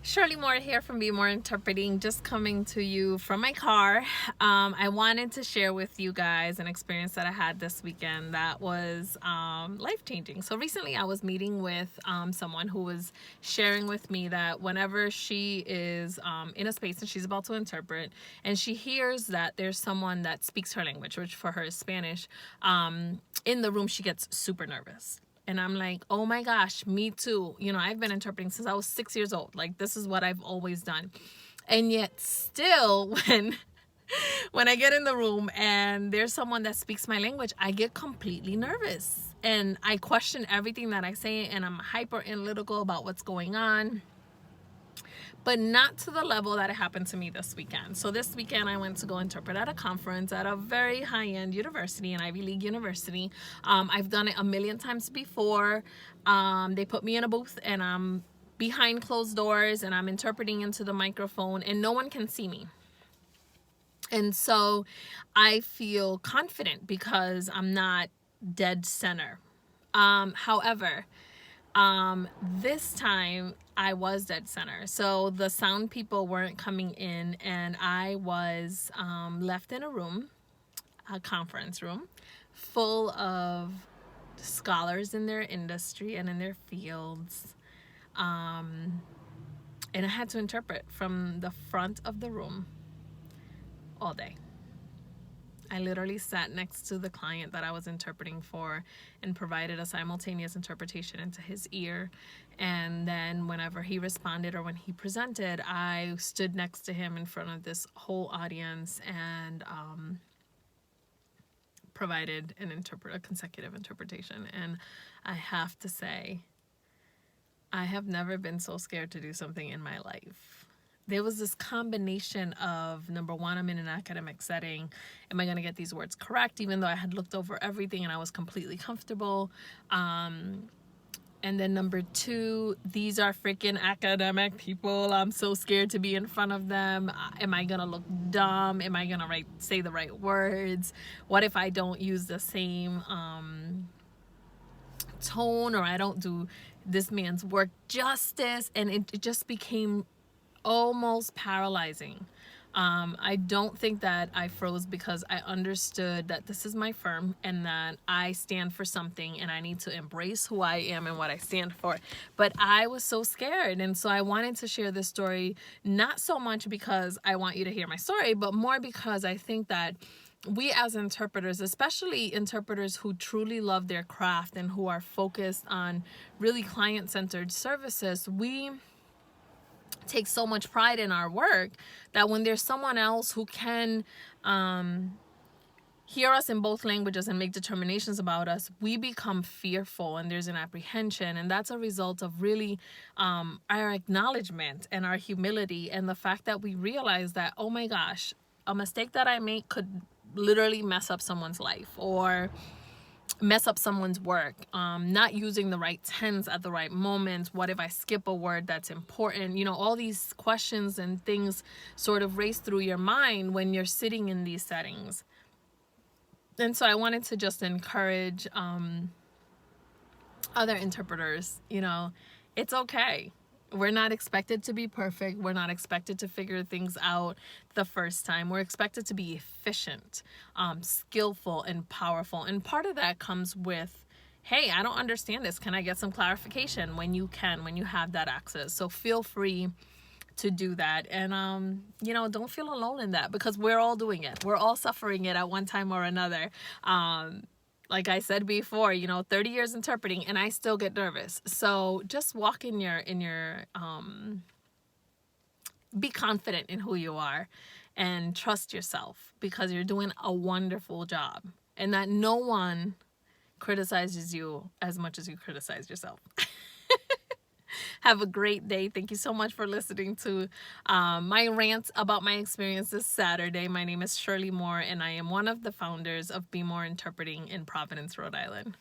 Shirley Moore here from Be More Interpreting, just coming to you from my car. I wanted to share with you guys an experience that I had this weekend that was life-changing. So recently I was meeting with someone who was sharing with me that whenever she is in a space and she's about to interpret and she hears that there's someone that speaks her language, which for her is Spanish, in the room, she gets super nervous. And I'm like, oh my gosh, me too. You know, I've been interpreting since I was 6 years old. Like, this is what I've always done. And yet still, when I get in the room and there's someone that speaks my language, I get completely nervous. And I question everything that I say, and I'm hyper analytical about what's going on. But not to the level that it happened to me this weekend. So this weekend I went to go interpret at a conference at a very high-end university, an Ivy League university. I've done it a million times before. They put me in a booth and I'm behind closed doors and I'm interpreting into the microphone and no one can see me. And so I feel confident because I'm not dead center. However, this time I was dead center. So the sound people weren't coming in and I was left in a room, a conference room, full of scholars in their industry and in their fields. And I had to interpret from the front of the room all day. I literally sat next to the client that I was interpreting for and provided a simultaneous interpretation into his ear. And then whenever he responded or when he presented, I stood next to him in front of this whole audience and provided a consecutive interpretation. And I have to say, I have never been so scared to do something in my life. There was this combination of, number one, I'm in an academic setting. Am I going to get these words correct? Even though I had looked over everything and I was completely comfortable. And then number two, these are freaking academic people. I'm so scared to be in front of them. Am I going to look dumb? Am I going to say the right words? What if I don't use the same tone or I don't do this man's work justice? And it just became almost paralyzing. I don't think that I froze because I understood that this is my firm and that I stand for something and I need to embrace who I am and what I stand for. But I was so scared. And so I wanted to share this story, not so much because I want you to hear my story, but more because I think that we as interpreters, especially interpreters who truly love their craft and who are focused on really client-centered services, we take so much pride in our work that when there's someone else who can hear us in both languages and make determinations about us, we become fearful and there's an apprehension. And that's a result of really our acknowledgement and our humility and the fact that we realize that, oh my gosh, a mistake that I make could literally mess up someone's life or mess up someone's work, not using the right tense at the right moment. What if I skip a word that's important? You know, all these questions and things sort of race through your mind when you're sitting in these settings. And so I wanted to just encourage other interpreters, you know, it's okay. We're not expected to be perfect. We're not expected to figure things out the first time. We're expected to be efficient, skillful, and powerful. And part of that comes with, hey, I don't understand this. Can I get some clarification? When you have that access. So feel free to do that. And, you know, don't feel alone in that because we're all doing it. We're all suffering it at one time or another. Like I said before, you know, 30 years interpreting and I still get nervous. So just walk in your be confident in who you are and trust yourself because you're doing a wonderful job and that no one criticizes you as much as you criticize yourself. Have a great day. Thank you so much for listening to my rant about my experience this Saturday. My name is Shirley Moore, and I am one of the founders of Be More Interpreting in Providence, Rhode Island.